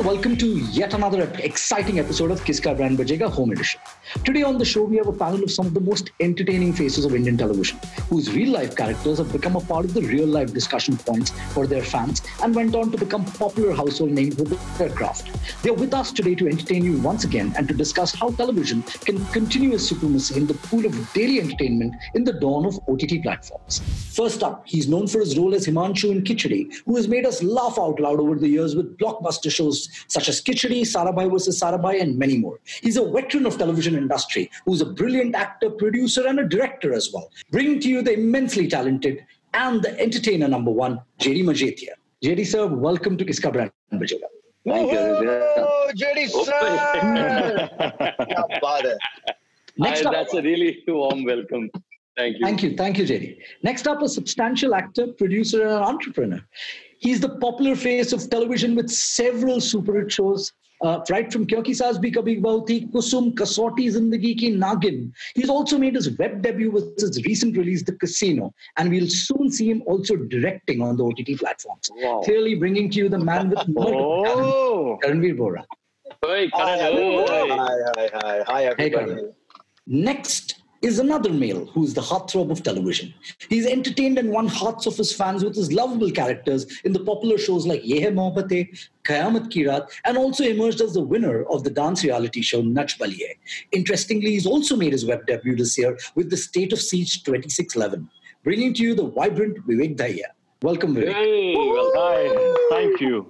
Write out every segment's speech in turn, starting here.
welcome to yet another exciting episode of Kiska Brand Bajega Home Edition. Today on the show, we have a panel of some of the most entertaining faces of Indian television, whose real-life characters have become a part of the real-life discussion points for their fans and went on to become popular household names with their craft. They're with us today to entertain you once again and to discuss how television can continue its supremacy in the pool of daily entertainment in the dawn of OTT platforms. First up, he's known for his role as Himanshu in Khichdi, who has made us laugh out loud over the years with blockbuster shows such as Khichdi, Sarabhai vs. Sarabhai, and many more. He's a veteran of television industry who's a brilliant actor, producer, and a director as well, bringing to you the immensely talented and the entertainer number one, JD Majetia. JD sir, welcome to Kiska Brand Bajega. Thank you. JD sir! That's a really warm welcome. Thank you. Thank you, JD. Next up, a substantial actor, producer, and an entrepreneur. He's the popular face of television with several super hit shows, right from Kyunki Saas Bhi Kabhi Bahu Thi, Kusum, Kasauti Zindagi Ki, Nagin. He's also made his web debut with his recent release, The Casino, and we'll soon see him also directing on the OTT platforms. Wow. Clearly bringing to you the man with talent, Karanveer Bora. Hey, Karan. Hi, everybody. Hey, Karan. Next is another male who's the heartthrob of television. He's entertained and won hearts of his fans with his lovable characters in the popular shows like Ye Hai Mohabbat Hai, Qayamat Ki Raat, and also emerged as the winner of the dance reality show Nach Baliye. Interestingly, he's also made his web debut this year with the State of Siege 2611, bringing to you the vibrant Vivek Dahiya. Welcome, Vivek. Hey, well, hi. Thank you.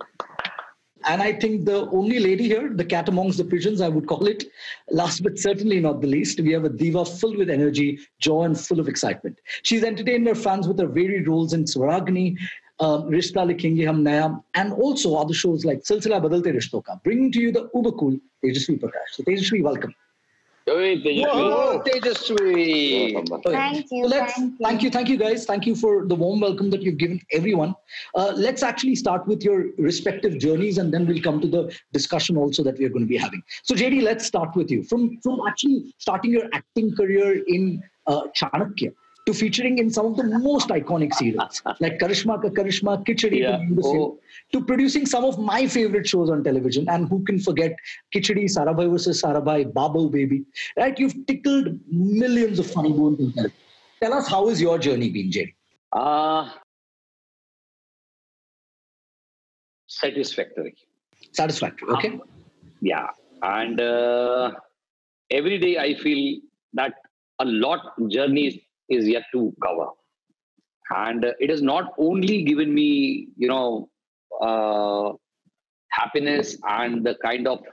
And I think the only lady here, the cat amongst the pigeons, I would call it, last but certainly not the least, we have a diva filled with energy, joy, and full of excitement. She's entertained her fans with her varied roles in Swaragni, Rishta Likhenge Hum Naya, and also other shows like Silsila Badalte Rishton Ka, bringing to you the uber cool Tejasvi Prakash. So Tejasvi, welcome. Hey, Whoa, Tejasvi. Thank you. Thank you guys. Thank you for the warm welcome that you've given everyone. Let's actually start with your respective journeys and then we'll come to the discussion also that we're going to be having. So JD, let's start with you. From actually starting your acting career in Chanakya to featuring in some of the most iconic serials like Karishma Ka Karishma, Khichdi, to producing some of my favorite shows on television. And who can forget Khichdi, Sarabhai vs. Sarabhai, Babo Baby, right? You've tickled millions of funny bones in television. Tell us, how has your journey been, JD? Satisfactory. Satisfactory, okay. Yeah. And every day I feel that a lot journey is yet to cover. And it has not only given me, happiness and the kind of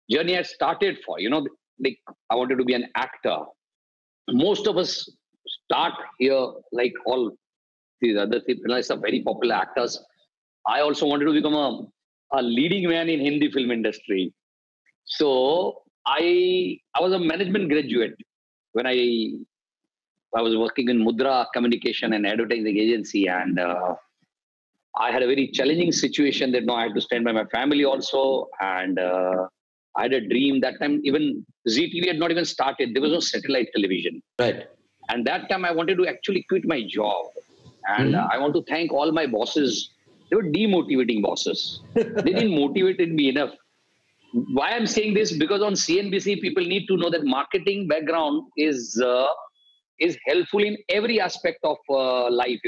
journey I started for. Like I wanted to be an actor. Most of us start here, like all these other people, some very popular actors. I also wanted to become a leading man in Hindi film industry. So I was a management graduate when I was working in Mudra Communication and Advertising Agency, and I had a very challenging situation that I had to stand by my family also, and I had a dream that time. Even ZTV had not even started. There was no satellite television. Right. And that time I wanted to actually quit my job, and I want to thank all my bosses. They were demotivating bosses. They didn't motivate me enough. Why I'm saying this? Because on CNBC, people need to know that marketing background is helpful in every aspect of life,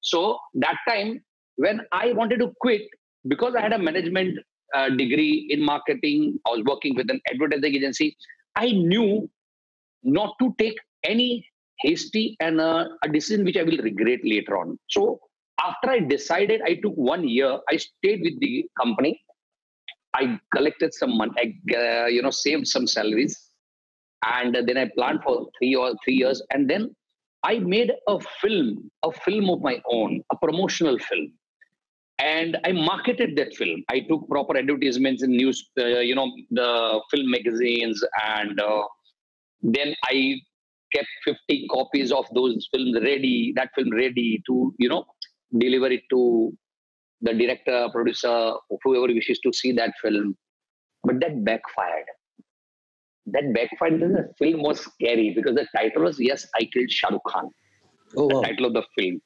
So that time when I wanted to quit, because I had a management degree in marketing, I was working with an advertising agency, I knew not to take any hasty and a decision which I will regret later on. So after I decided, I took 1 year, I stayed with the company. I collected some money, saved some salaries. And then I planned for 3 years. And then I made a film of my own, a promotional film. And I marketed that film. I took proper advertisements in news, the film magazines. And then I kept 50 copies of those films ready, to, deliver it to the director, producer, whoever wishes to see that film. But that backfired. The film was scary because the title was, Yes, I Killed Shah Rukh Khan. The title of the film.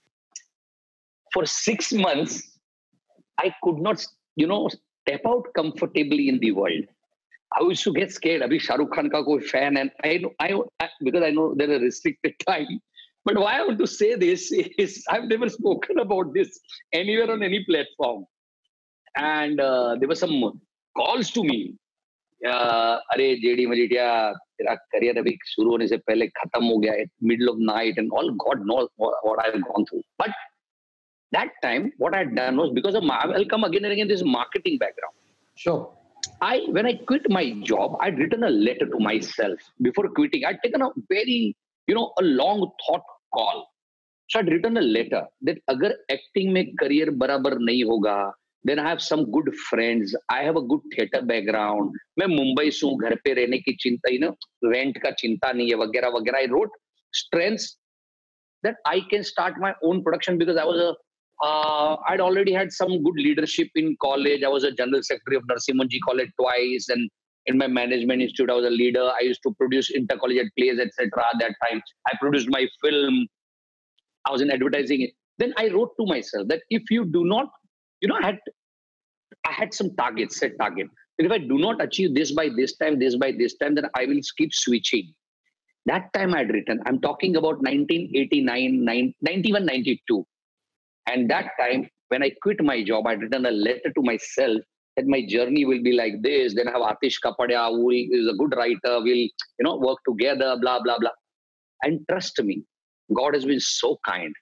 For 6 months, I could not, step out comfortably in the world. I used to get scared. Abhi Shah Rukh Khan ka koi fan, and because I know there are restricted time. But why I want to say this is I've never spoken about this anywhere on any platform. And there were some calls to me. अरे JD Majithia तेरा career अभी शुरू होने से पहले खत्म हो गया है, middle of night and all. God knows what I've gone through. But that time, what I had done was, because of I'll come again and again, this marketing background. Sure. When I quit my job, I'd written a letter to myself before quitting. I'd taken a very, a long thought call. So I'd written a letter that agar acting mein career barabar nahi hoga, then I have some good friends. I have a good theater background. मैं मुंबई से हूँ, घर पे रहने की चिंता, rent का चिंता नहीं है, वगैरह वगैरह. I wrote strengths that I can start my own production, because I'd already had some good leadership in college. I was a general secretary of Narsimhanji College twice, and in my management institute, I was a leader. I used to produce intercollegiate plays, etc. At that time, I produced my film. I was in advertising. Then I wrote to myself that if you do not, I had some targets, set target. That if I do not achieve this by this time, then I will keep switching. That time I had written, I'm talking about 1989, 91, 92. And that time, when I quit my job, I'd written a letter to myself that my journey will be like this. Then I have Atish Kapadia, who is a good writer. We'll, work together, blah, blah, blah. And trust me, God has been so kind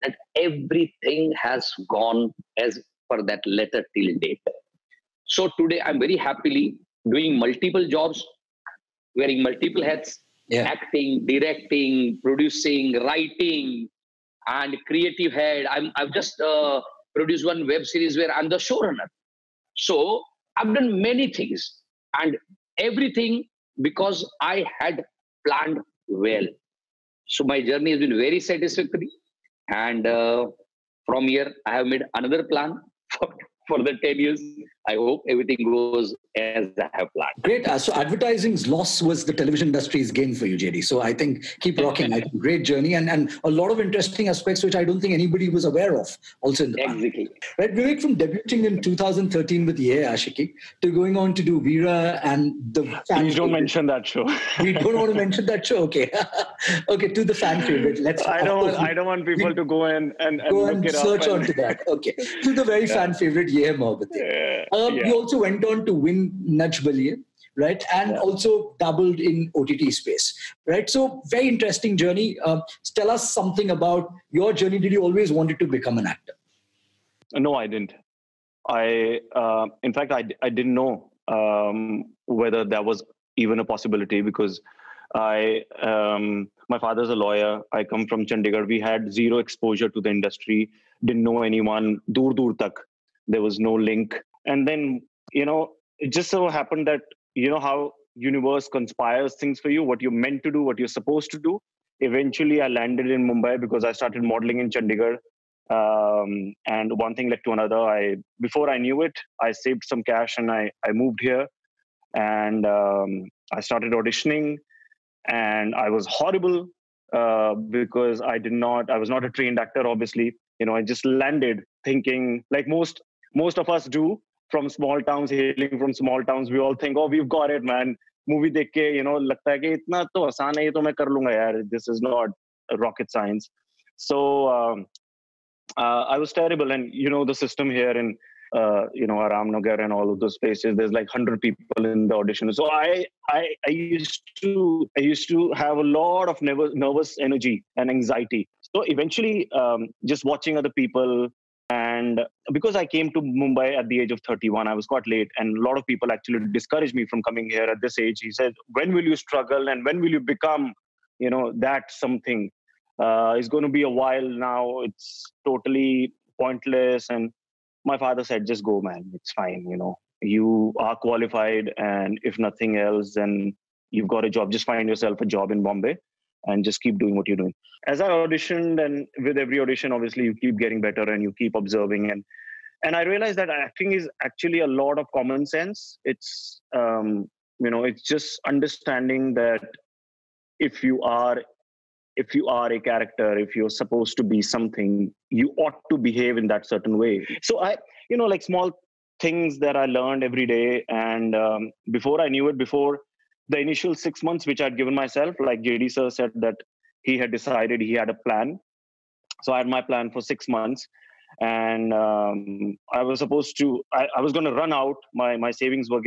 that everything has gone as per that letter till date. So today, I'm very happily doing multiple jobs, wearing multiple hats, acting, directing, producing, writing, and creative head. I've just produced one web series where I'm the showrunner. So I've done many things, and everything because I had planned well. So my journey has been very satisfactory. And from here, I have made another plan for the 10 years. I hope everything goes as I have planned. Great. So advertising's loss was the television industry's gain for you, JD. So I think keep rocking. I think great journey and a lot of interesting aspects which I don't think anybody was aware of also in the past. Exactly. Right, Vivek, from debuting in 2013 with Ye Aashiqui to going on to do Veera and the fan Please don't mention that show. We don't want to mention that show. Okay. Okay, to the fan favorite. I don't want people to go and go look and it search up onto that. Okay. To the very fan favorite Ye Hai Mohabbatein. You also went on to win Naj Baliye, right? And also dabbled in OTT space, right? So very interesting journey. Tell us something about your journey. Did you always wanted to become an actor? No, I didn't. In fact, I didn't know whether that was even a possibility, because my father's a lawyer. I come from Chandigarh. We had zero exposure to the industry. Didn't know anyone. Dur tak. There was no link. And then, it just so happened that, how universe conspires things for you, what you're meant to do, what you're supposed to do. Eventually, I landed in Mumbai because I started modeling in Chandigarh. And one thing led to another. Before I knew it, I saved some cash and I moved here. And I started auditioning. And I was horrible because I was not a trained actor, obviously. I just landed thinking, like most of us do, from small towns, hailing from small towns, we all think, oh, we've got it, man. Movie dekh ke, लगता है कि इतना तो आसान है, ये तो मैं कर लूंगा यार. This is not rocket science. So I was terrible. And, the system here in, Aramnagar and all of those places, there's like 100 people in the audition. So I used to have a lot of nervous energy and anxiety. So eventually, just watching other people, and because I came to Mumbai at the age of 31, I was quite late. And a lot of people actually discouraged me from coming here at this age. He said, when will you struggle and when will you become, that something? It's going to be a while now. It's totally pointless. And my father said, just go, man. It's fine. You are qualified. And if nothing else, then you've got a job. Just find yourself a job in Bombay and just keep doing what you're doing. As I auditioned, and with every audition, obviously, you keep getting better and you keep observing. And I realized that acting is actually a lot of common sense. It's, it's just understanding that if you are a character, if you're supposed to be something, you ought to behave in that certain way. So like small things that I learned every day. And before I knew it, before the initial 6 months which I'd given myself, like JD sir said that he had decided, he had a plan. So I had my plan for 6 months, and I was supposed to. I was going to run out. My savings were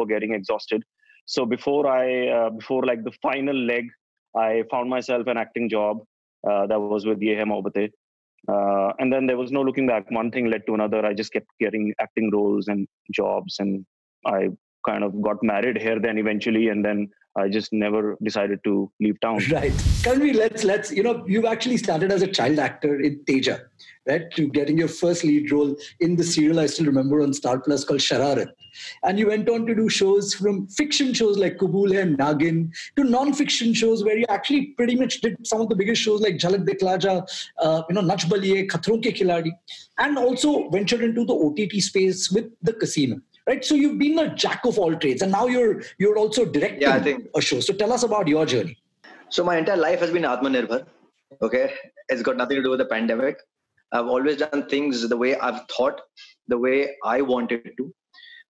getting exhausted. So before like the final leg, I found myself an acting job that was with Ye Hai Mohabbatein. And then there was no looking back. One thing led to another. I just kept getting acting roles and jobs, and I kind of got married here then eventually, and then I just never decided to leave town. Right. Kanvi, let's you've actually started as a child actor in Teja, right? To getting your first lead role in the serial I still remember on Star Plus called Shararat. And you went on to do shows, from fiction shows like Kabool Hai and Nagin to non-fiction shows where you actually pretty much did some of the biggest shows like Jhalak Dikhla Ja, Nach Baliye, Khatron Ke Khiladi, and also ventured into the OTT space with The Casino. Right, so you've been a jack of all trades, and now you're also directing a show. So tell us about your journey. So my entire life has been Atmanirbhar. Okay, it's got nothing to do with the pandemic. I've always done things the way I've thought, the way I wanted to.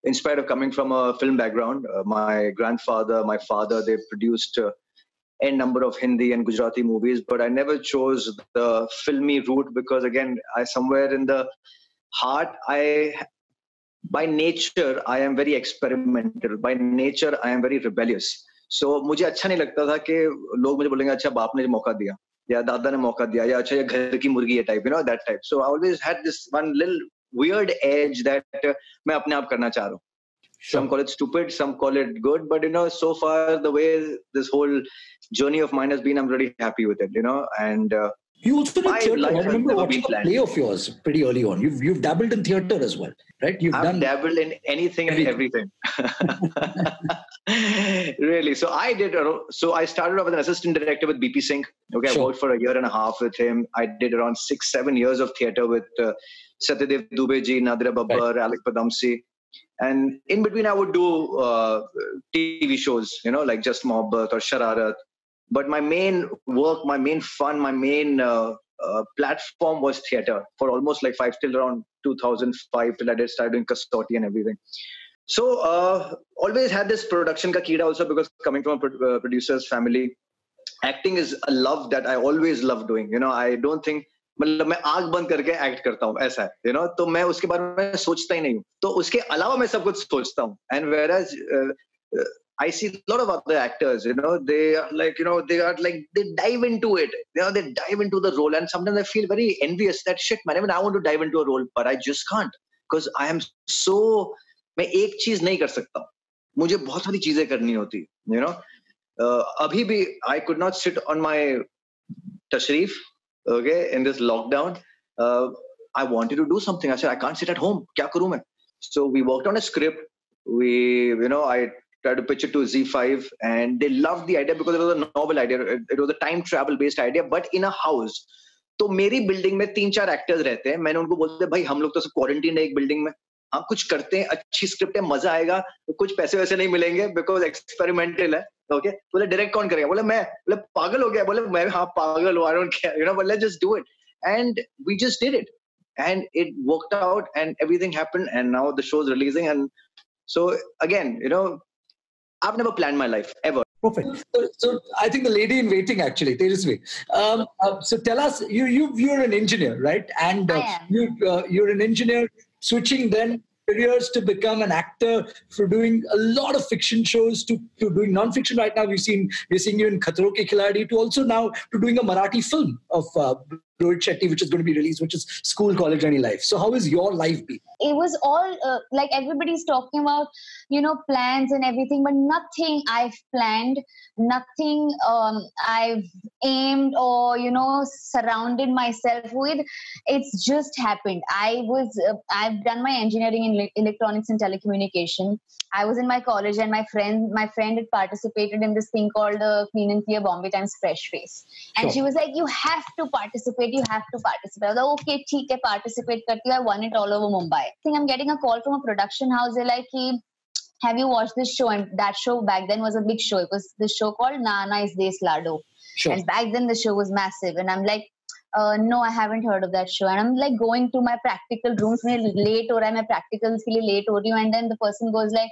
In spite of coming from a film background, my grandfather, my father, they produced a number of Hindi and Gujarati movies, but I never chose the filmy route because, again, somewhere in the heart, by nature, I am very experimental. By nature, I am very rebellious. So मुझे अच्छा नहीं लगता था कि लोग मुझे बोलेंगे अच्छा बाप ने मौका दिया या दादा ने मौका दिया या अच्छा ये घर की मुर्गी है type, that type. So I always had this one little weird edge that मैं अपने आप करना चाह रहा हूँ. Some call it stupid, some call it good, but so far the way this whole journey of mine has been, I'm really happy with it, and. You also did theatre. I remember watching a play of yours pretty early on. You've dabbled in theatre as well, right? I've dabbled in anything and everything. Really. So I started off as an assistant director with BP Singh. Okay, I worked for a year and a half with him. I did around 6-7 years of theatre with Satyadev Dubey ji, Nadira Babbar, Alec Padamsee. And in between, I would do TV shows, like Just Mohabbat or Shararat. But my main work, my main fun, my main platform was theatre for almost like till around 2005 till I started doing Kasauti and everything. So always had this production ka keeda also because coming from a producer's family, acting is a love that I always love doing. I don't think मतलब मैं आंख बंद करके act करता हूँ ऐसा है तो मैं उसके बारे में सोचता ही नहीं हूँ तो उसके अलावा मैं सब कुछ सोचता हूँ and whereas I see a lot of other actors, they are like, they dive into it, they dive into the role. And sometimes I feel very envious that shit, man, even I want to dive into a role, but I just can't because I am so, मैं एक चीज नहीं कर सकता मुझे बहुत सारी चीजें करनी होती अभी भी I could not sit on my tashrif, okay, in this lockdown. I wanted to do something. I said, I can't sit at home. क्या करूँ मैं? So we worked on a script. I tried to pitch it to Z5 and they loved the idea because it was a novel idea. It was a time travel based idea, but in a house. तो मेरी building में 3-4 actors रहते हैं मैंने उनको बोलते भाई हम लोग तो सब क्वारंटीन है एक बिल्डिंग में हम कुछ करते हैं अच्छी स्क्रिप्ट है मजा आएगा कुछ पैसे वैसे नहीं मिलेंगे बिकॉज एक्सपेरिमेंटल है ओके बोले डायरेक्ट कौन करेगा बोले मैं बोले पागल हो गया बोले मैं हाँ पागल हूँ I don't care but let's just do it and we just did it and it worked out and everything happened and now the show's releasing and so again I've never planned my life ever. Perfect. So I think the lady in waiting actually, Tejasvi. So tell us, you're an engineer, right? And you're an engineer switching then careers to become an actor, for doing a lot of fiction shows to doing non-fiction right now. We're seeing you in Khatron Ke Khiladi to also now to doing a Marathi film of Rohit Shetty, which is going to be released, which is School, College, Any Life. So how has your life been? It was all like everybody's talking about, plans and everything, but nothing I've planned, nothing I've aimed or, surrounded myself with. It's just happened. I've done my engineering in electronics and telecommunication. I was in my college and my friend had participated in this thing called Clean and Clear Bombay Times Fresh Face. And she was like, you have to participate. I was like, okay, theek hai, participate karti hu. I won it all over Mumbai. I think I'm getting a call from a production house. They're like, have you watched this show? And that show back then was a big show. It was the show called Nana Is Des Lado. Sure. And back then the show was massive. And I'm like, No, I haven't heard of that show. And I'm like going to my practical rooms, late or I'm practicals ke liye late ho rahi hu, and then the person goes like,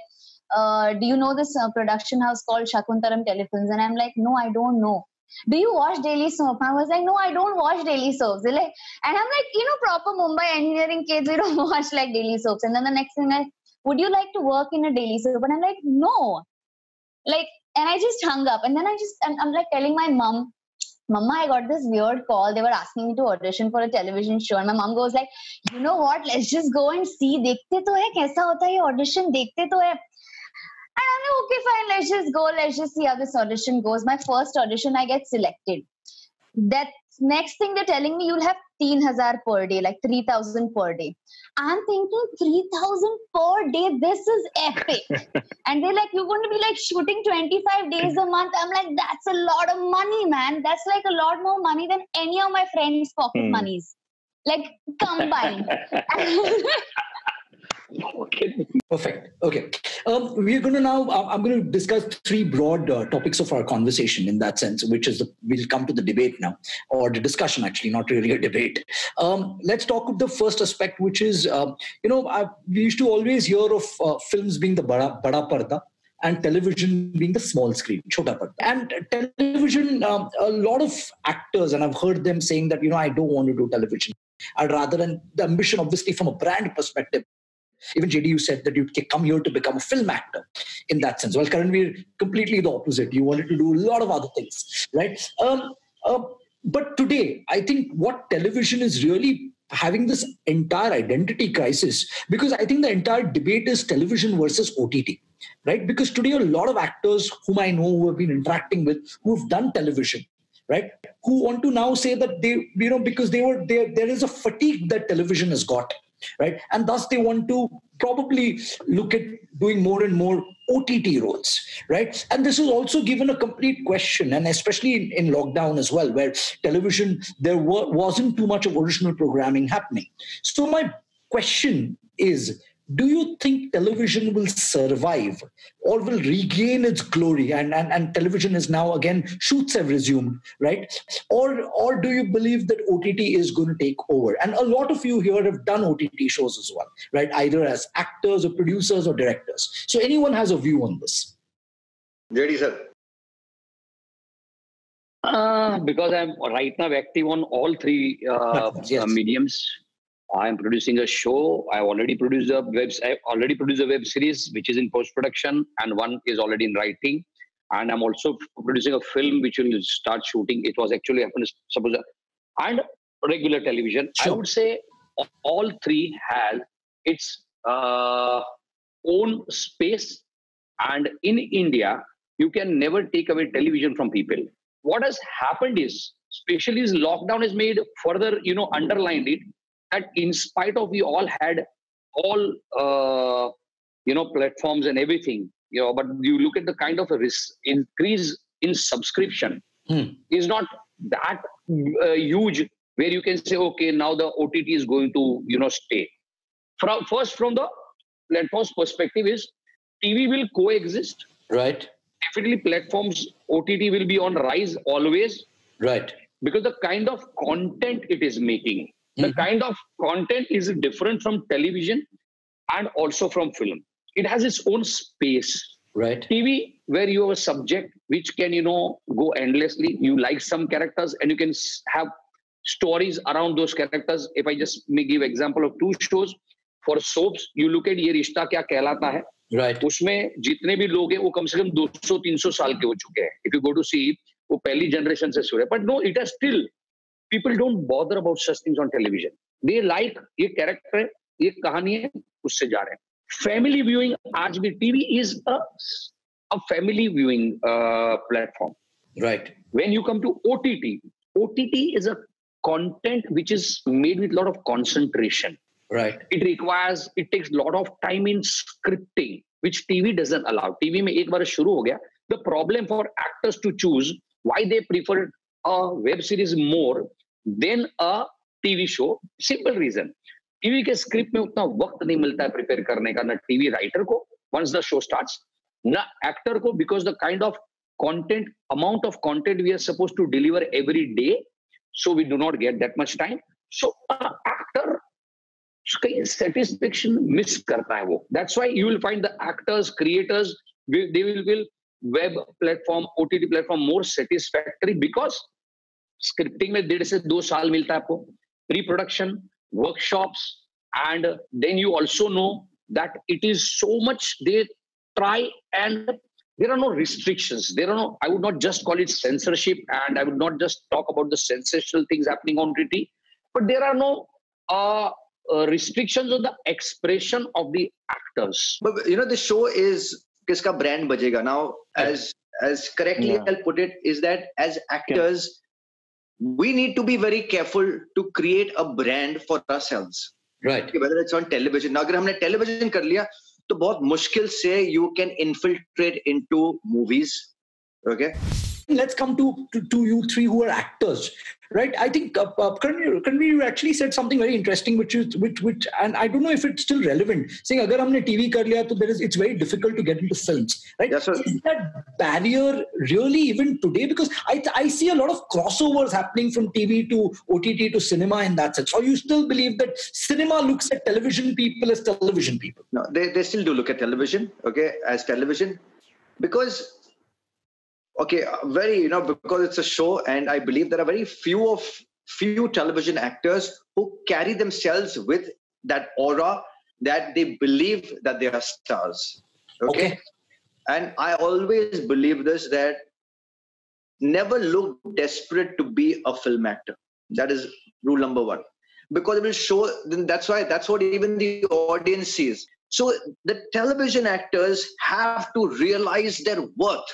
do you know this production house called Shakuntalam Telefilms? And I'm like, no, I don't know. Do you watch daily soap? I was like, no, I don't watch daily soaps. They're like, and I'm like, proper Mumbai engineering kids, we don't watch like daily soaps. And then the next thing, would you like to work in a daily soap? And I'm like, no. Like, and I just hung up. And then I'm like telling my mom, Mama, I got this weird call. They were asking me to audition for a television show. And my mom goes like, you know what? Let's just go and see. Dekhte to hai, kaisa hota hai audition, dekhte to hai. And I'm like, okay, fine, let's just go. Let's just see how this audition goes. My first audition, I get selected. That next thing they're telling me, you'll have 3,000 per day, like 3,000 per day. I'm thinking 3,000 per day, this is epic. And they're like, you're going to be like shooting 25 days a month. I'm like, that's a lot of money, man. That's like a lot more money than any of my friends' pocket monies. Like combined. Okay. Perfect. Okay. We're going to now, I'm going to discuss three broad topics of our conversation in that sense, which is, we'll come to the debate now, or the discussion actually, not really a debate. Let's talk of the first aspect, which is, we used to always hear of films being the bada parda and television being the small screen, chota parda. And television, a lot of actors, and I've heard them saying that, I don't want to do television. I'd rather, and the ambition, obviously, from a brand perspective, even JD, you said that you come here to become a film actor in that sense. Well, Karan, we're completely the opposite. You wanted to do a lot of other things, right? But today, I think what television is really having this entire identity crisis, because I think the entire debate is television versus OTT, right? Because today, a lot of actors whom I know who have been interacting with, who've done television, right, who want to now say that they, because there is a fatigue that television has got, right? And thus they want to probably look at doing more and more OTT roles, right? And this is also given a complete question, and especially in lockdown as well, where television, there wasn't too much of original programming happening. So my question is, do you think television will survive or will regain its glory? And television is now, again, shoots have resumed, right? Or do you believe that OTT is going to take over? And a lot of you here have done OTT shows as well, right? Either as actors or producers or directors. So anyone has a view on this? JD sir. Because I'm right now active on all three yes. mediums. I'm producing a show. I've already produced a web series, which is in post-production, and one is already in writing. And I'm also producing a film, which will start shooting. It was actually happened, and regular television. Sure. I would say all three have its own space. And in India, you can never take away television from people. What has happened is, especially as lockdown has made further, underlined it, that in spite of we all had all platforms and everything, but you look at the kind of a increase in subscription is not that huge, where you can say, okay, now the OTT is going to stay. From the platform's perspective is TV will coexist, right? Definitely platforms, OTT will be on rise always, right? Because the kind of content it is making. The kind of content is different from television and also from film. It has its own space. Right. TV, where you have a subject which can, go endlessly. You like some characters and you can have stories around those characters. If I just may give example of two shows. For soaps, you look at Ye Rishta Kya Kehlata Hai. Right. उसमें जितने भी लोग हैं वो कम से कम 200-300 साल के हो चुके हैं. If you go to see, वो पहली generation से शुरू है. But no, it has still. People don't bother about such things on television. They like ये character है, ये कहानी है, उससे जा रहे हैं. Family viewing, आज भी TV is a family viewing platform. Right. When you come to OTT is a content which is made with a lot of concentration. Right. It takes a lot of time in scripting, which TV doesn't allow. TV में एक बार शुरू हो गया. The problem for actors to choose why they prefer a web series more than a TV show. Simple reason. TV के script में उतना वक्त नहीं मिलता है prepare करने का, ना TV writer को once the show starts, ना actor को, because the kind of content, amount of content we are supposed to deliver every day. so we do not get that much time. So actor कहीं satisfaction miss करता है वो. That's why you will find the actors, creators, they will web platform, OTT platform more satisfactory because scripting में 1.5 से 2 साल मिलता है आपको, pre-production, workshops, and then you also know that it is so much they try, and there are no restrictions. There are no, I would not just call it censorship, and I would not just talk about the sensational things happening on OTT, but there are no restrictions on the expression of the actors. But you know, the show is kiska brand bajega. Now, as correctly I'll put it, is that as actors, we need to be very careful to create a brand for ourselves. Right. Whether it's on television. Now, अगर हमने television कर लिया, तो बहुत मुश्किल से you can infiltrate into movies. Okay. Let's come to you three who are actors, right? I think Karan, you actually said something very interesting, which and I don't know if it's still relevant. Saying अगर हमने TV कर लिया, तो it's very difficult to get into films, right? Yes, sir. Is that barrier really even today? Because I see a lot of crossovers happening from TV to OTT to cinema in that sense. Or you still believe that cinema looks at television people as television people? No, they still do look at television, okay, as television, because. Okay, because it's a show, and I believe there are very few television actors who carry themselves with that aura that they believe that they are stars. Okay. And I always believe this, that never look desperate to be a film actor. That is rule number 1. Because it will show, then that's what even the audience sees. So the television actors have to realize their worth.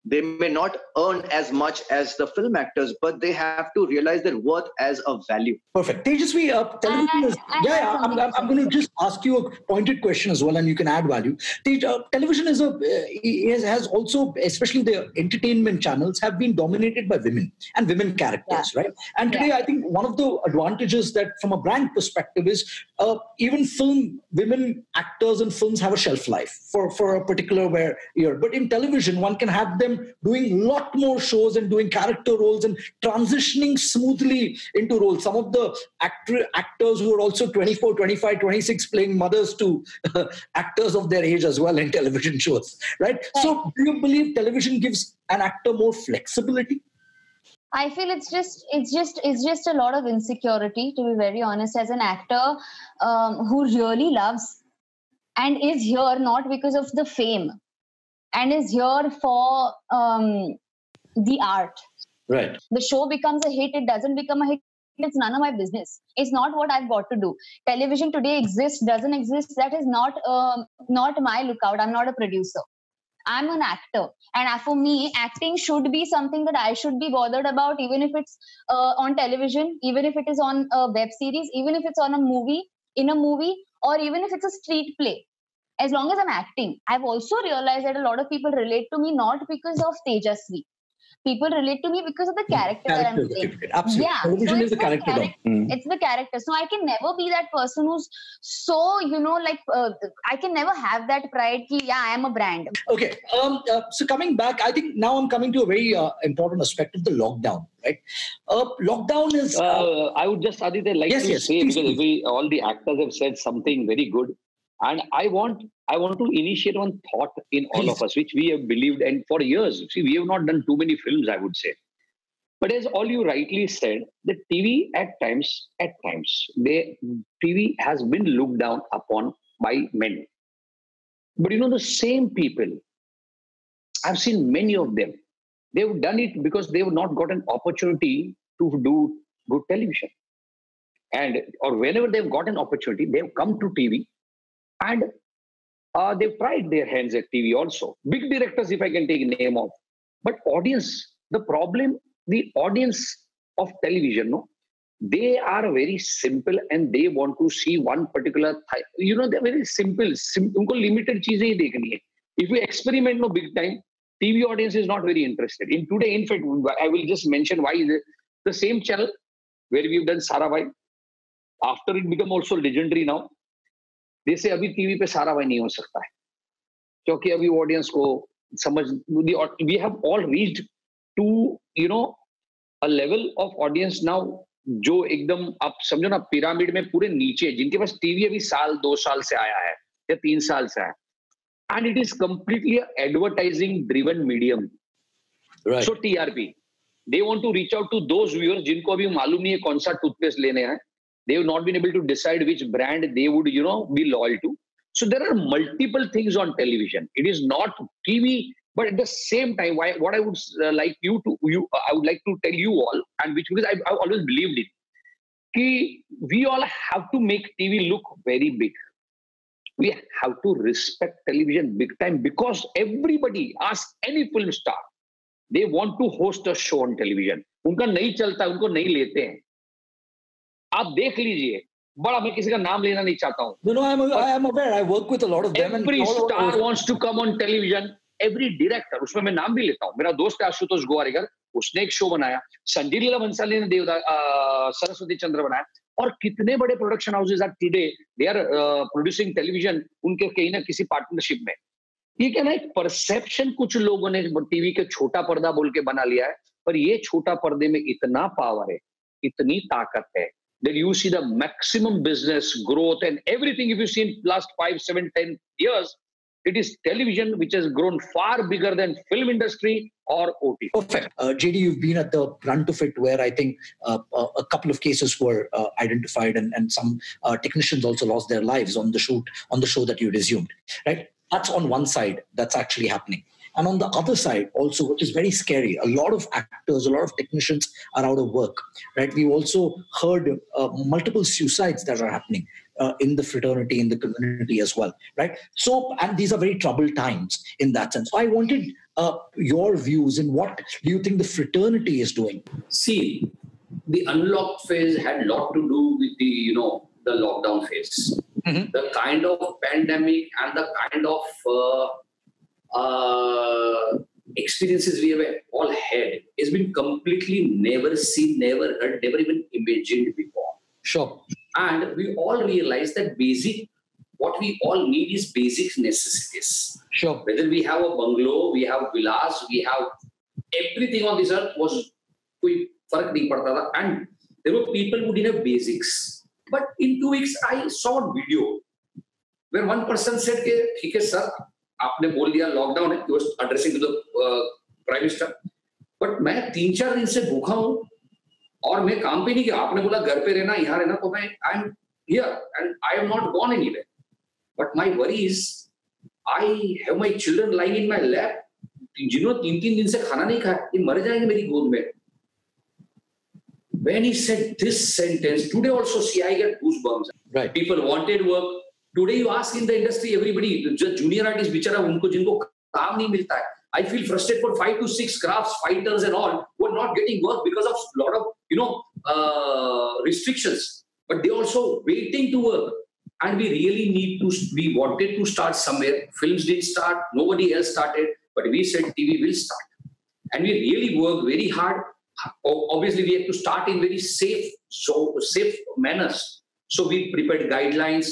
They may not earn as much as the film actors, but they have to realize their worth as a value. Perfect. Tejasvi, television is... I'm going to just ask you a pointed question as well, and you can add value. Television has also, especially the entertainment channels, have been dominated by women and women characters, right? And today, I think one of the advantages that from a brand perspective is even women actors in films have a shelf life for a particular year. But in television, one can have them doing a lot more shows and doing character roles and transitioning smoothly into roles. Some of the actors who are also 24, 25, 26 playing mothers to actors of their age as well in television shows, right? So do you believe television gives an actor more flexibility? I feel it's just a lot of insecurity, to be very honest, as an actor who really loves and is here not because of the fame, and is here for the art. Right. The show becomes a hit, it doesn't become a hit, it's none of my business. It's not what I've got to do. Television today exists, doesn't exist, that is not my lookout. I'm not a producer. I'm an actor. And for me, acting should be something that I should be bothered about, even if it's on television, even if it is on a web series, even if it's on a movie, or even if it's a street play. As long as I'm acting. I've also realized that a lot of people relate to me not because of Tejasvi. People relate to me because of the character that I'm playing. Absolutely. Yeah. Television is the character. It's the character. So I can never be that person who's so, I can never have that pride ki, I am a brand. Okay. So coming back, I think now I'm coming to a very important aspect of the lockdown, right? Lockdown is... I would just, Aditya, to say, because all the actors have said something very good. And I want to initiate one thought in all of us, which we have believed, and for years, see, we have not done too many films, I would say. But as all you rightly said, the TV at times, TV has been looked down upon by men. But the same people, I've seen many of them, they've done it because they've not got an opportunity to do good television. Or whenever they've got an opportunity, they've come to TV. And they've tried their hands at TV also. Big directors, if I can take a name of. But audience, the audience of television, they are very simple and they want to see one particular... they're very simple. Unko limited cheeze hi dekhni hai. If we experiment big time, TV audience is not very interested. In today, in fact, I will just mention why the same channel where we've done Sarabhai, after it become also legendary now, जैसे अभी TV पे सारा भाई नहीं हो सकता है क्योंकि अभी ऑडियंस को समझ we have all reached to a level of audience now जो एकदम आप समझो ना पिरामिड में पूरे नीचे, जिनके पास टीवी अभी साल 2 साल से आया है या 3 साल से आया, and it is completely a advertising driven medium. Right. So TRP, they want to reach out to those viewers जिनको अभी मालूम नहीं है कौन सा टूथपेस्ट लेने हैं. They have not been able to decide which brand they would, be loyal to. So there are multiple things on television. It is not TV, but at the same time, what I would like I would like to tell you all, and which because I've always believed in, कि we all have to make TV look very big. We have to respect television big time, because everybody, ask any film star, they want to host a show on television. उनका नहीं चलता, उनको नहीं लेते हैं. आप देख लीजिए, बड़ा मैं किसी का नाम लेना नहीं चाहता हूँ. No, I am aware. I work with a lot of them. Every star wants to come on television. Every director, उसमें मैं नाम भी लेता हूँ. मेरा दोस्त है आशुतोष गोवारिकर, उसने एक शो बनाया. संजय लीला भंसाली ने सरस्वती चंद्र बनाया. और कितने बड़े production houses are today, they are producing television उनके कहीं ना किसी पार्टनरशिप में. ये क्या ना, एक परसेप्शन कुछ लोगों ने टीवी के छोटा पर्दा बोल के बना लिया है, पर ये छोटा पर्दे में इतना पावर है, इतनी ताकत है, that you see the maximum business growth and everything. If you see in last 5, 7, 10 years, it is television which has grown far bigger than film industry or OTT. Perfect. JD, you've been at the brunt of it, where I think a couple of cases were identified, and some technicians also lost their lives on the show that you resumed. Right? That's on one side. That's actually happening. And on the other side also, which is very scary, a lot of actors, a lot of technicians are out of work, right? We've also heard multiple suicides that are happening in the fraternity, in the community as well, right? So, and these are very troubled times in that sense. So I wanted your views in what do you think the fraternity is doing? See, the unlocked phase had a lot to do with the lockdown phase. Mm-hmm. The kind of pandemic and the kind of experiences we have all had has been completely never seen, never heard, never even imagined before. Sure. And we all realize that what we all need is basic necessities. Sure. Whether we have a bungalow, we have villas, we have everything on this earth was koi farak nahi padta tha. And there were people who didn't have basics. But in 2 weeks, I saw a video where one person said, "ठीक है sir, आपने बोल दिया lockdown है." He was addressing to the Prime Minister. But मैं 3-4 दिन से भूखा हूँ और मैं काम पे नहीं किया. आपने बोला घर पे रहना, यहाँ रहना, तो I'm here and I have not gone anywhere. But my worry is, I have my children lying in my lap, जिन्होंने 3-3 दिन से खाना नहीं खाया, ये मर जाएंगे मेरी गोद में. When he said this sentence, today also see I get goosebumps. Right. People wanted work. Today you ask in the industry, everybody, just junior artists, बिचारा उनको जिनको काम नहीं मिलता है. I feel frustrated for 5 to 6 crafts fighters and all who are not getting work because of a lot of restrictions. But they also waiting to work. And we really we wanted to start somewhere. Films didn't start. Nobody else started. But we said TV will start. And we really worked very hard. Obviously, we had to start in very safe manners. So we prepared guidelines.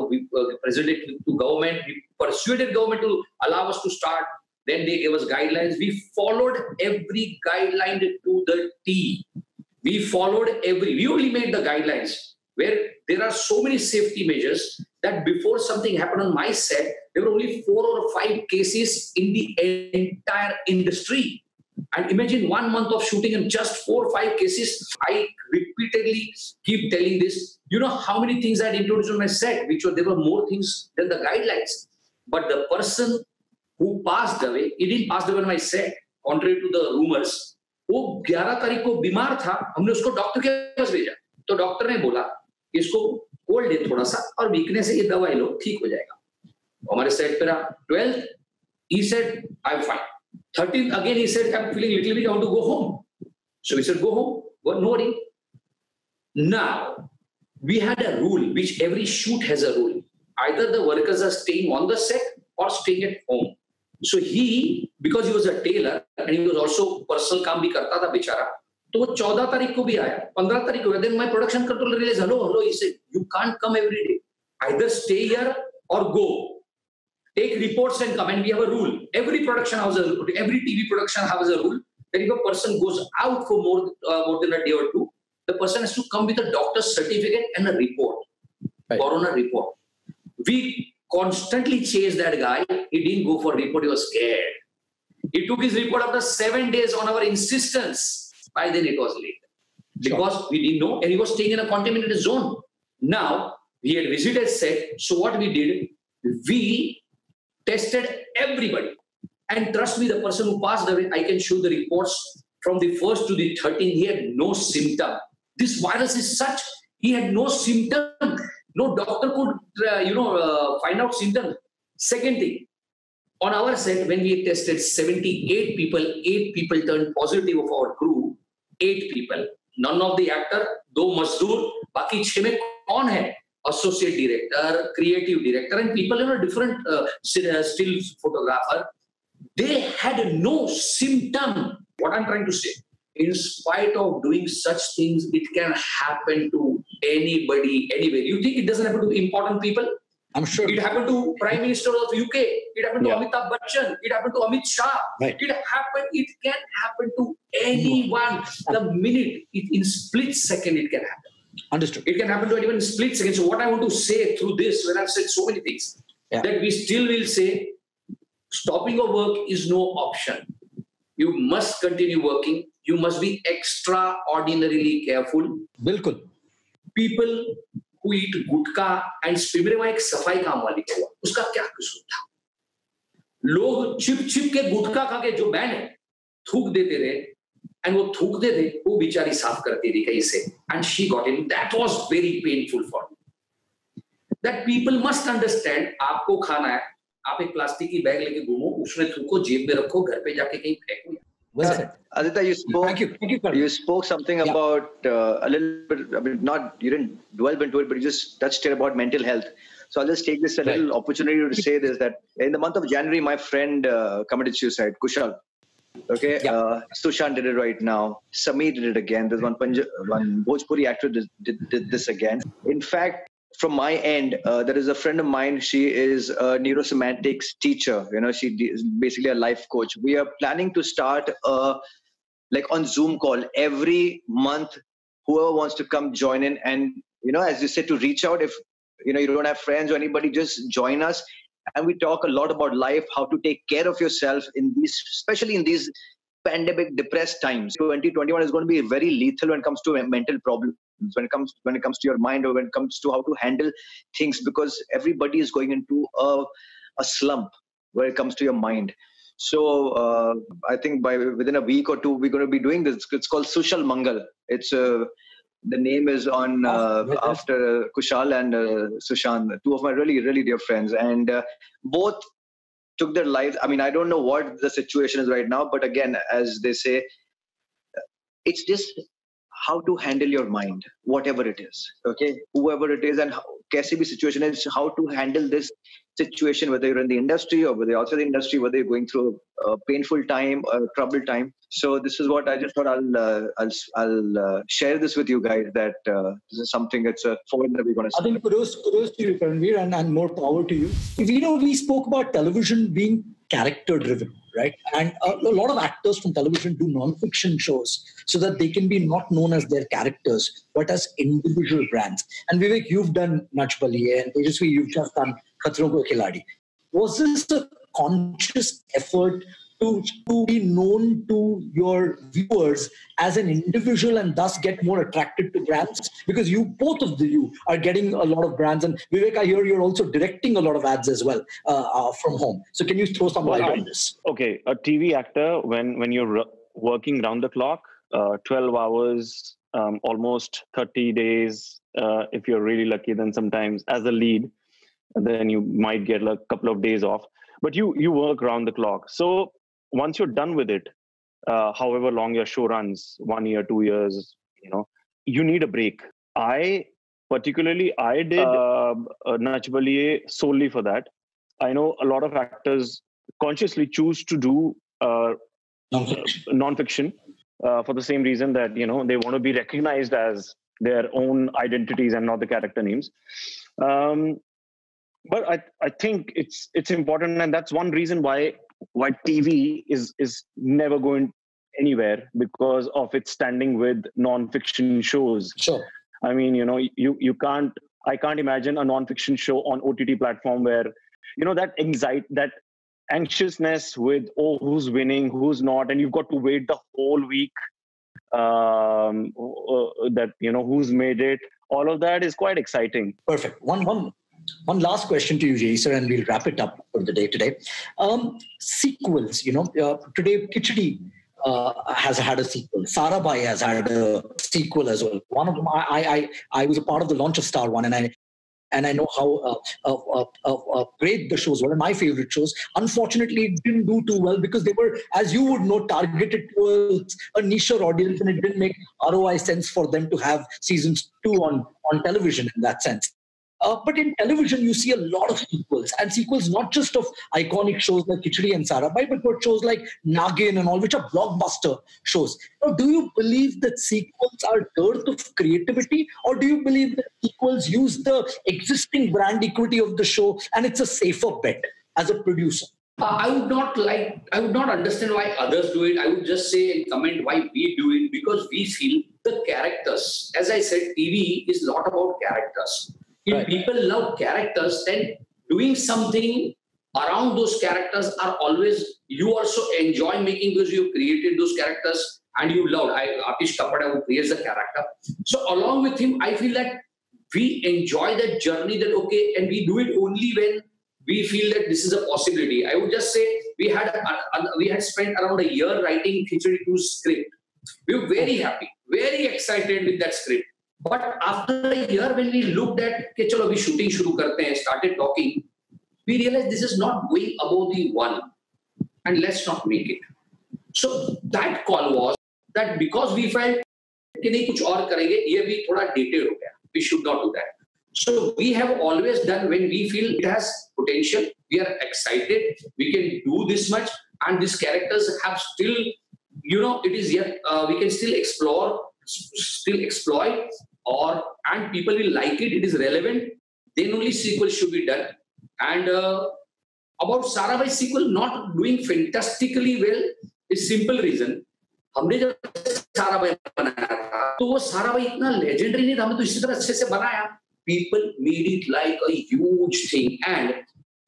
We presented it to government. We persuaded government to allow us to start. Then they gave us guidelines. We followed every guideline to the T. We only made the guidelines where there are so many safety measures that before something happened on my set, there were only 4 or 5 cases in the entire industry. And imagine 1 month of shooting and just 4 or 5 cases. I repeatedly keep telling this. You know how many things I had introduced on my set, there were more things than the guidelines. But the person who passed away, he didn't pass away on my set, contrary to the rumors. वो 11 तारीख को बीमार था, हमने उसको doctor के पास भेजा. तो डॉक्टर ने बोला इसको कोल्ड है थोड़ा सा और वीकनेस है, ये दवाई लो ठीक हो जाएगा. हमारे सेट पे रहा. 12th, he said, I'm fine. 13th, again he said, I'm feeling little bit, I want to go home. So we said, go home. Well, no worry. Now, we had a rule, which every shoot has a rule. Either the workers are staying on the set or staying at home. So he, because he was a tailor and he was also personal काम भी करता था बेचारा, तो वो 14 तारीख को भी आया, 15 तारीख को. Then my production controller realized, hello, he said, you can't come every day. Either stay here or go. Take reports and come. And we have a rule. Every production house has a rule. Every TV production has a rule that if a person goes out for more than a day or two, the person has to come with a doctor's certificate and a report, coroner report. We constantly chased that guy. He didn't go for report. He was scared. He took his report after 7 days on our insistence. By then it was late. Because we didn't know, and he was staying in a contaminated zone. Now, he had visited set. So what we did, we tested everybody. And trust me, the person who passed away, I can show the reports from the 1st to the 13th. He had no symptom. This virus is such, he had no symptom. No doctor could, find out symptoms. Second thing, on our set, when we tested 78 people, 8 people turned positive of our crew. 8 people. None of the actor, दो मजदूर, बाकी 6 में कौन है? Associate director, creative director, and people in a different still photographer. They had no symptom. What I'm trying to say, in spite of doing such things, it can happen to anybody, anywhere. You think it doesn't happen to important people? I'm sure. It happened to Prime Minister of UK. It happened to Amitabh Bachchan. It happened to Amit Shah. Right. It can happen to anyone. The minute, in split second, it can happen. Understood. It can happen to anyone in split second. So what I want to say through this, when I've said so many things, that we still will say, stopping your work is no option. You must continue working. You must be extraordinarily careful. Bilkul. People who eat gutkha and मेरे वहां एक सफाई काम वाली को हुआ, उसका क्या कसूर था? लोग छिप के गुटखा खा के जो बैन है थूक देते थे, and वो थूकते थे, वो बेचारी साफ करती थी कहीं से, and she got in. That was very painful for me. That people must understand. आपको खाना है, आप एक प्लास्टिक की बैग लेके घूमो, उसमें थूको, जेब में रखो, घर पे जाके कहीं फेंको. Aditya, you spoke. Thank you. You spoke something about a little bit. I mean, you didn't delve into it, but you just touched it about mental health. So I'll just take this a little opportunity to say this: that in the month of January, my friend committed suicide. Kushal. Okay. Sushant did it right now. Sameer did it again. There's one Bhojpuri actor did this again. In fact, from my end, there is a friend of mine. She is a neurosemantics teacher. She is basically a life coach. We are planning to start like on Zoom call every month. Whoever wants to come join in, and as you said, to reach out. If you don't have friends or anybody, just join us. And we talk a lot about life, how to take care of yourself especially in these pandemic depressed times. 2021 is going to be very lethal when it comes to mental problems, when it comes to your mind, or when it comes to how to handle things, because everybody is going into a slump when it comes to your mind. So I think within a week or two, we're going to be doing this. It's called Social Mangal. It's the name is on after Kushal and Sushant, 2 of my really, really dear friends, and both took their lives. I mean, I don't know what the situation is right now, but again, as they say, it's just how to handle your mind, whatever it is. Okay, whoever it is, and kaisi bhi situation is, how to handle this situation, whether you're in the industry or whether you're outside the industry, whether you're going through a painful time or a troubled time. So this is what I just thought I'll share this with you guys, that this is something that's a forward that we're going to see. I think kudos to you, Karanveer, and more power to you. We spoke about television being character driven, right? And a lot of actors from television do non-fiction shows so that they can be not known as their characters, but as individual brands. And Vivek, you've done Nach Baliye, and Tejasvi, you've just done Khatron Ke Khiladi. Was this a conscious effort to be known to your viewers as an individual and thus get more attracted to brands? Because both of you are getting a lot of brands, and Vivek, I hear you're also directing a lot of ads as well from home. So can you throw some light on this? Okay, a TV actor, when you're working round the clock, 12 hours, almost 30 days, if you're really lucky, then sometimes as a lead, then you might get a couple of days off, but you work round the clock. So once you're done with it, however long your show runs, 1 year, 2 years, you need a break. I did Nach Baliye solely for that. I know a lot of actors consciously choose to do non-fiction for the same reason that, they want to be recognized as their own identities and not the character names. But I think it's important, and that's one reason why TV is never going anywhere because of its standing with non-fiction shows. Sure. I mean, I can't imagine a non-fiction show on OTT platform where, that anxiety, that anxiousness with, who's winning, who's not, and you've got to wait the whole week, that, who's made it. All of that is quite exciting. Perfect. One last question to you, Jay, sir, and we'll wrap it up for the day today. Sequels, today Khichdi has had a sequel. Sarabhai has had a sequel as well. One of them, I was a part of the launch of Star One, and I know how great the shows were, and my favorite shows. Unfortunately, it didn't do too well because they were, as you would know, targeted towards a niche audience, and it didn't make ROI sense for them to have seasons 2 on television in that sense. But in television, you see a lot of sequels, and sequels not just of iconic shows like Khichdi and Sarabhai, but for shows like Nagin and all, which are blockbuster shows. Now, do you believe that sequels are dearth of creativity, or do you believe that sequels use the existing brand equity of the show and it's a safer bet as a producer? I would not understand why others do it. I would just say and comment why we do it, because we feel the characters. As I said, TV is not about characters. If Right. people love characters, then doing something around those characters are always, you also enjoy making because you created those characters and you love. Atish Kapada, who creates the character. So along with him, I feel that we enjoy that journey, and we do it only when we feel that this is a possibility. I would just say we had spent around a year writing Khichdi 2's script. We were very happy, very excited with that script. But after a year, when we looked at, okay, chalo, abhi shooting shuru karte hain, started talking, we realized this is not going above the 1, and let's not make it. So that call was that because we felt कि नहीं कुछ और करेंगे, ये भी थोड़ा dated हो गया. We should not do that. So we have always done when we feel it has potential, we are excited, we can do this much, and these characters have still, it is yet, we can still explore, still exploit, and people will like it, it is relevant, then only sequel should be done. And about Sarabhai sequel not doing fantastically well is simple reason. हमने जब साराभाई बनाया था तो वो साराभाई इतना legendary नहीं था, हमने तो इसी तरह अच्छे से बनाया. People made it like a huge thing, and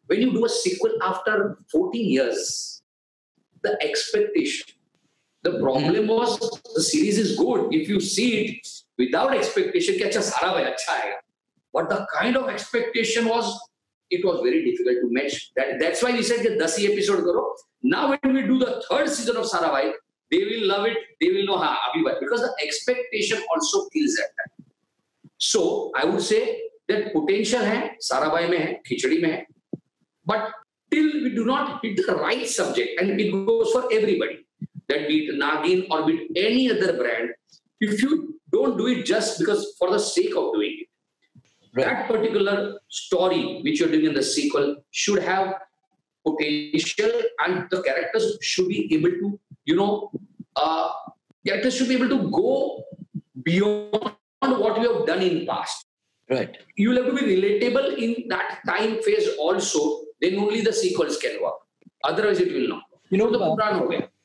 when you do a sequel after 14 years, the expectation, the problem was the series is good if you see it without expectation कि अच्छा साराभाई अच्छा आएगा, but the kind of expectation was, it was very difficult to match. That's why we said that 10 episode karo. Now when we do the 3rd season of Sarabhai, they will love it, they will know abhi bhai, because the expectation also kills at that. So I would say that potential hai, Sarabhai mein hai, Khichdi mein hai, but till we do not hit the right subject, and it goes for everybody, that be it Nagin or be it any other brand, if you don't do it just because for the sake of doing it, right, that particular story which you're doing in the sequel should have potential, and the characters should be able to, characters should be able to go beyond what you have done in past. Right. You will have to be relatable in that time phase also, then only the sequels can work. Otherwise it will not.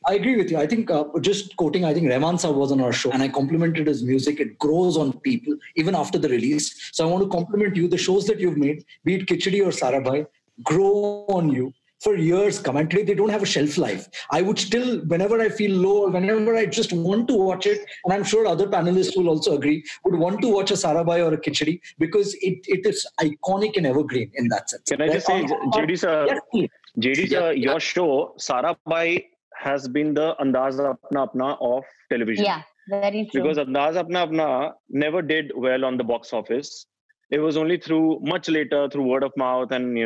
I agree with you. I think just quoting, I think Rahman Saab was on our show and I complimented his music. It grows on people even after the release. So I want to compliment you. The shows that you've made, be it Khichdi or Sarabhai, grow on you for years. Commentary, they don't have a shelf life. I would still, whenever I feel low or whenever I just want to watch it, and I'm sure other panelists will also agree, would want to watch a Sarabhai or a Khichdi because it is iconic and evergreen in that sense. Can I just say, JD sir, yes, JD sir, your show, Sarabhai, has been the Andaz Apna Apna of television. Yeah, very true. Because Andaz Apna Apna never did well on the box office. It was only much later through word of mouth and,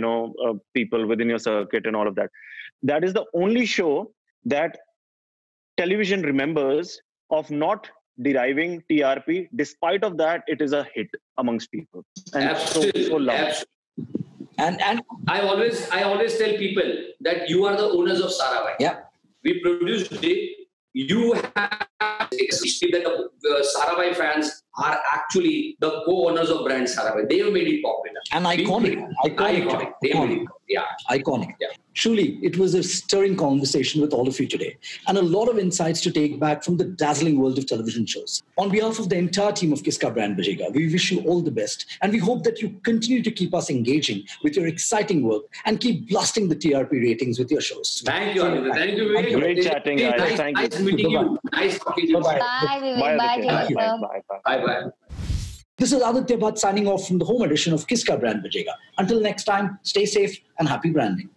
people within your circuit and all of that. That is the only show that television remembers of not deriving TRP. Despite of that, it is a hit amongst people. And Absolutely. so loved. And I always tell people that you are the owners of Sarabhai. Yeah. We produced it. You have that the Sarabhai fans are actually the co-owners of brand Sarabhai. They have made it popular. And iconic. They made it. Yeah. Iconic. Yeah. Truly, it was a stirring conversation with all of you today, and a lot of insights to take back from the dazzling world of television shows. On behalf of the entire team of Kiska Brand Bajega, we wish you all the best, and we hope that you continue to keep us engaging with your exciting work and keep blasting the TRP ratings with your shows. Thank you, Anindya. Thank you very much. Great chatting, guys. Thank you. Nice meeting you. Nice talking to you. Bye-bye. Bye, Vivek. Bye, Bye, Aditya. Jacob. Bye-bye. This is Aditya Bhatt signing off from the home edition of Kiska Brand Bajega. Until next time, stay safe and happy branding.